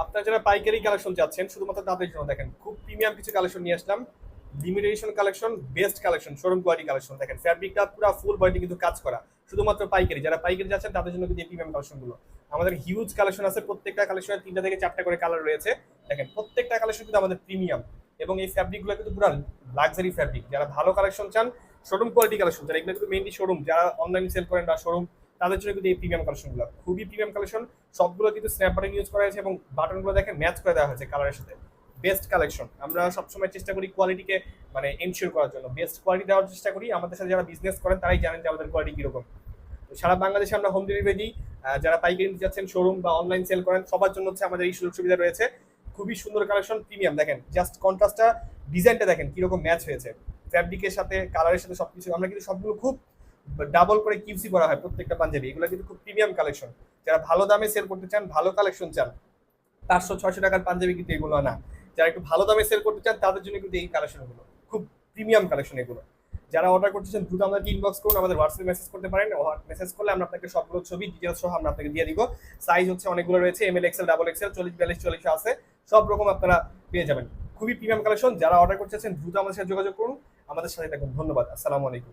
আপনারা যারা পাইকারি কালেকশন চাচ্ছেন শুধুমাত্র তাদের জন্য দেখেন খুব প্রিমিয়াম কিছু কালেকশন নিয়ে আসলাম। Limited edition collection, best collection, showroom quality collection. দেখেন ফ্যাব্রিকটা পুরো ফুল বডি কিন্তু কাজ করা, শুধুমাত্র পাইকারি যারা পাইকারি যাচ্ছেন তাদের জন্য কিন্তু এই প্রিমিয়াম কালেকশনগুলো। আমাদের হিউজ কালেকশন আছে, প্রত্যেকটা কালেকশনের 3টা থেকে 4টা করে কালার রয়েছে। দেখেন প্রত্যেকটা কালেকশন কিন্তু আমাদের প্রিমিয়াম, এবং এই ফ্যাব্রিকগুলো কিন্তু পুরো লাক্সারি ফ্যাব্রিক। যারা ভালো কালেকশন চান, শোরুম কোয়ালিটি কালেকশন, যারা এগুলো কিন্তু মেইনলি শোরুম, যারা অনলাইন সেল করেন বা শোরুম, তাদের জন্য কিন্তু এই প্রিমিয়াম কালেকশনগুলো খুবই প্রিমিয়াম কালেকশন। সবগুলো কিন্তু স্ন্যাপ বাটন ইউজ করা হয়েছে এবং বাটনগুলো দেখেন ম্যাচ করে দেওয়া হয়েছে কালারের সাথে। Best collection. আমরা সবসময় চেষ্টা করি কোয়ালিটিকে মানে এনশিওর করার জন্য বেস্ট কোয়ালিটি দেওয়ার চেষ্টা করি। আমাদের সাথে যারা বিজনেস করেন তারাই জানেন যে আমাদের কোয়ালিটি কিরকম। তো সারা বাংলাদেশে আমরা হোম ডেলিভারি দিই। যারা পাইকারি নিতে যাচ্ছেন, শোরুম বা অনলাইন সেল করেন, সবার জন্য হচ্ছে আমাদের এই সুযোগ সুবিধা রয়েছে। খুবই সুন্দর কালেকশন, প্রিমিয়াম। দেখেন জাস্ট কন্ট্রাস্টটা, ডিজাইনটা দেখেন কিরকম ম্যাচ হয়েছে ফ্যাব্রিকের সাথে, কালারের সাথে, সবকিছু। আমরা কিন্তু সবগুলো খুব ডাবল করে কিউসি করা হয় প্রত্যেকটা পাঞ্জাবি। এগুলো কিন্তু খুব প্রিমিয়াম কালেকশন। যারা ভালো দামে সেল করতে চান, ভালো কালেকশন চান, 500-600 টাকার পাঞ্জাবি কিন্তু এগুলো না। যারা একটু ভালো দামে সেল করতে চান তাদের জন্য কিন্তু এই কালেকশনগুলো খুব প্রিমিয়াম কালেকশন এগুলো। যারা অর্ডার করতে চান দ্রুত আমাদেরকে ইনবক্স করুন, আমাদের হোয়াটসঅ্যাপে মেসেজ করতে পারেন। মেসেজ করলে আমরা আপনাকে সবগুলো ছবি ডিটেলস সহ আমরা আপনাকে দিয়ে দিব। সাইজ হচ্ছে অনেকগুলো রয়েছে, এমএল, এক্সেল, ডাবল এক্সেল, 40, 42, 44 আছে, সব রকম আপনারা পেয়ে যাবেন। খুবই প্রিমিয়াম কালেকশন। যারা অর্ডার করতে চাচ্ছেন দ্রুত আমাদের সাথে যোগাযোগ করুন, আমাদের সাথে থাকুন। ধন্যবাদ। আসসালামু আলাইকুম।